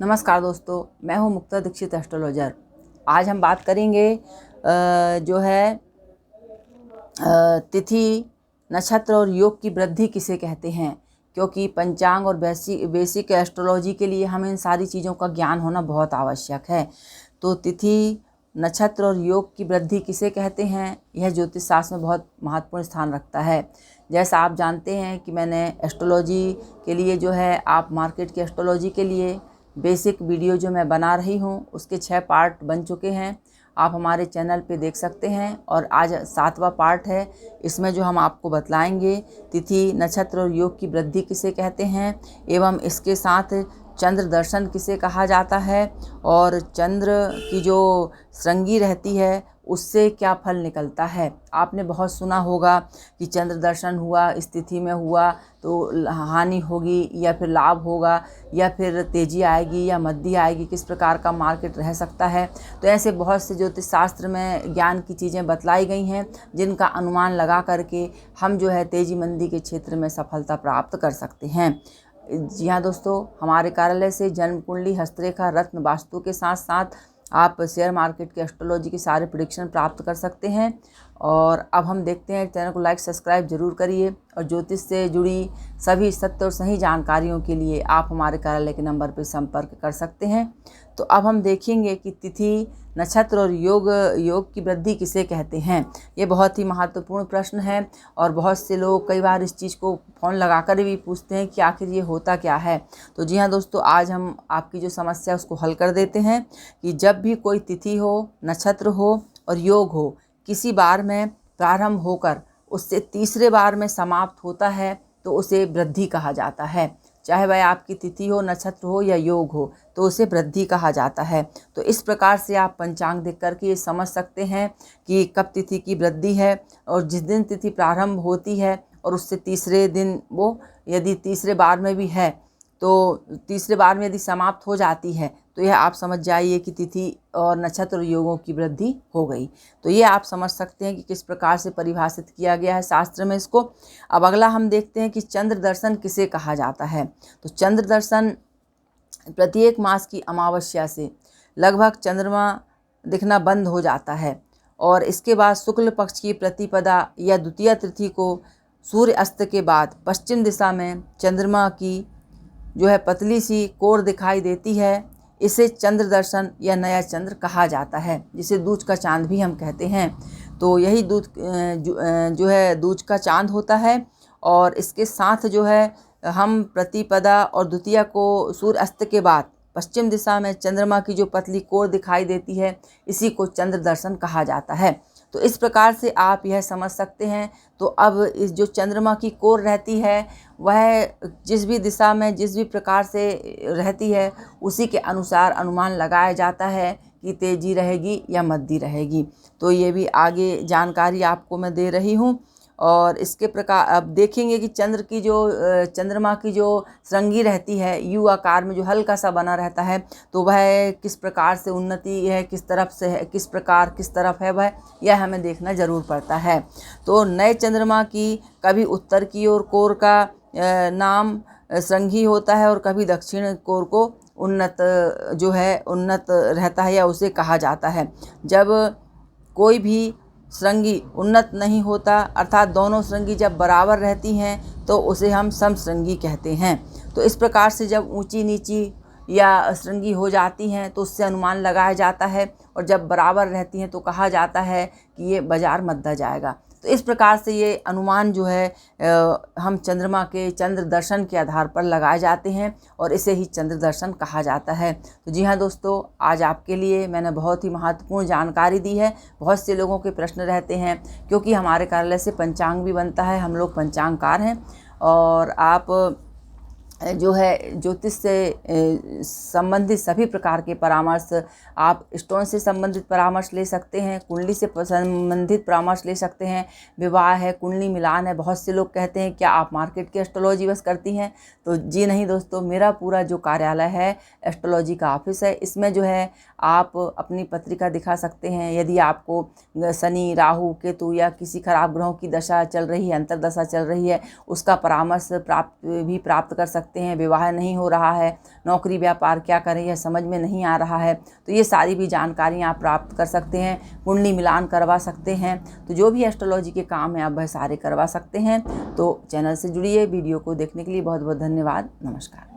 नमस्कार दोस्तों, मैं हूं मुक्ता दीक्षित एस्ट्रोलॉजर। आज हम बात करेंगे जो है तिथि, नक्षत्र और योग की वृद्धि किसे कहते हैं। क्योंकि पंचांग और बेसिक एस्ट्रोलॉजी के लिए हमें इन सारी चीज़ों का ज्ञान होना बहुत आवश्यक है। तो तिथि, नक्षत्र और योग की वृद्धि किसे कहते हैं, यह ज्योतिष शास्त्र में बहुत महत्वपूर्ण स्थान रखता है। जैसा आप जानते हैं कि मैंने एस्ट्रोलॉजी के लिए जो है आप मार्केट की एस्ट्रोलॉजी के लिए बेसिक वीडियो जो मैं बना रही हूँ उसके 6 पार्ट बन चुके हैं। आप हमारे चैनल पे देख सकते हैं और आज 7वां पार्ट है। इसमें जो हम आपको बतलाएंगे तिथि, नक्षत्र और योग की वृद्धि किसे कहते हैं एवं इसके साथ चंद्र दर्शन किसे कहा जाता है और चंद्र की जो श्रृंगी रहती है उससे क्या फल निकलता है। आपने बहुत सुना होगा कि चंद्र दर्शन हुआ, इस तिथि में हुआ तो हानि होगी या फिर लाभ होगा या फिर तेज़ी आएगी या मंदी आएगी, किस प्रकार का मार्केट रह सकता है। तो ऐसे बहुत से ज्योतिष शास्त्र में ज्ञान की चीज़ें बतलाई गई हैं जिनका अनुमान लगा करके हम जो है तेज़ी मंदी के क्षेत्र में सफलता प्राप्त कर सकते हैं। जी हाँ दोस्तों, हमारे कार्यालय से जन्म कुंडली, हस्तरेखा, रत्न, वास्तु के साथ साथ आप शेयर मार्केट की एस्ट्रोलॉजी के सारे प्रेडिक्शन प्राप्त कर सकते हैं। और अब हम देखते हैं, चैनल को लाइक सब्सक्राइब जरूर करिए और ज्योतिष से जुड़ी सभी सत्य और सही जानकारियों के लिए आप हमारे कार्यालय के नंबर पर संपर्क कर सकते हैं। तो अब हम देखेंगे कि तिथि, नक्षत्र और योग की वृद्धि किसे कहते हैं। ये बहुत ही महत्वपूर्ण प्रश्न है और बहुत से लोग कई बार इस चीज़ को फ़ोन लगाकर भी पूछते हैं कि आखिर ये होता क्या है। तो जी हाँ दोस्तों, आज हम आपकी जो समस्या उसको हल कर देते हैं कि जब भी कोई तिथि हो, नक्षत्र हो और योग हो, किसी बार में प्रारंभ होकर उससे तीसरे बार में समाप्त होता है तो उसे वृद्धि कहा जाता है। चाहे वह आपकी तिथि हो, नक्षत्र हो या योग हो, तो उसे वृद्धि कहा जाता है। तो इस प्रकार से आप पंचांग देख करके ये समझ सकते हैं कि कब तिथि की वृद्धि है। और जिस दिन तिथि प्रारंभ होती है और उससे तीसरे दिन वो यदि तीसरे बार में भी है तो तीसरे बार में यदि समाप्त हो जाती है तो यह आप समझ जाइए कि तिथि और नक्षत्र और योगों की वृद्धि हो गई। तो ये आप समझ सकते हैं कि किस प्रकार से परिभाषित किया गया है शास्त्र में इसको। अब अगला हम देखते हैं कि चंद्र दर्शन किसे कहा जाता है। तो चंद्र दर्शन प्रत्येक मास की अमावस्या से लगभग चंद्रमा दिखना बंद हो जाता है और इसके बाद शुक्ल पक्ष की प्रतिपदा या द्वितीय तिथि को सूर्य अस्त के बाद पश्चिम दिशा में चंद्रमा की जो है पतली सी कोर दिखाई देती है। इसे चंद्र दर्शन या नया चंद्र कहा जाता है, जिसे दूज का चांद भी हम कहते हैं। तो यही जो है दूज का चांद होता है। और इसके साथ जो है हम प्रतिपदा और द्वितीया को सूर्य अस्त के बाद पश्चिम दिशा में चंद्रमा की जो पतली कोर दिखाई देती है, इसी को चंद्र दर्शन कहा जाता है। तो इस प्रकार से आप यह समझ सकते हैं। तो अब इस जो चंद्रमा की कोर रहती है वह जिस भी दिशा में जिस भी प्रकार से रहती है उसी के अनुसार अनुमान लगाया जाता है कि तेज़ी रहेगी या मंदी रहेगी। तो ये भी आगे जानकारी आपको मैं दे रही हूँ। और इसके प्रकार अब देखेंगे कि चंद्रमा की जो श्रृंगी रहती है यू आकार में जो हल्का सा बना रहता है, तो वह किस प्रकार से उन्नति है, किस तरफ से है, किस तरफ है वह, यह हमें देखना ज़रूर पड़ता है। तो नए चंद्रमा की कभी उत्तर की ओर कोर का नाम श्रृंगी होता है और कभी दक्षिण कोर को उन्नत रहता है या उसे कहा जाता है। जब कोई भी श्रृंगी उन्नत नहीं होता अर्थात दोनों श्रृंगी जब बराबर रहती हैं तो उसे हम समश्रृंगी कहते हैं। तो इस प्रकार से जब ऊंची नीची या श्रृंगी हो जाती हैं तो उससे अनुमान लगाया जाता है और जब बराबर रहती हैं तो कहा जाता है कि ये बाजार मद्दा जाएगा। तो इस प्रकार से ये अनुमान जो है हम चंद्रमा के चंद्र दर्शन के आधार पर लगाए जाते हैं और इसे ही चंद्र दर्शन कहा जाता है। तो जी हाँ दोस्तों, आज आपके लिए मैंने बहुत ही महत्वपूर्ण जानकारी दी है। बहुत से लोगों के प्रश्न रहते हैं क्योंकि हमारे कार्यालय से पंचांग भी बनता है, हम लोग पंचांगकार हैं। और आप जो है ज्योतिष से संबंधित सभी प्रकार के परामर्श, आप स्टोन से संबंधित परामर्श ले सकते हैं, कुंडली से संबंधित परामर्श ले सकते हैं, विवाह है, कुंडली मिलान है। बहुत से लोग कहते हैं क्या आप मार्केट की एस्ट्रोलॉजी बस करती हैं, तो जी नहीं दोस्तों, मेरा पूरा जो कार्यालय है एस्ट्रोलॉजी का ऑफिस है। इसमें जो है आप अपनी पत्रिका दिखा सकते हैं। यदि आपको शनि, राहु, केतु या किसी खराब ग्रहों की दशा चल रही है, अंतरदशा चल रही है, उसका परामर्श प्राप्त कर सकते सकते हैं, विवाह नहीं हो रहा है, नौकरी व्यापार क्या करें यह समझ में नहीं आ रहा है, तो ये सारी भी जानकारियाँ आप प्राप्त कर सकते हैं। कुंडली मिलान करवा सकते हैं। तो जो भी एस्ट्रोलॉजी के काम है आप वह सारे करवा सकते हैं। तो चैनल से जुड़िए। वीडियो को देखने के लिए बहुत बहुत धन्यवाद। नमस्कार।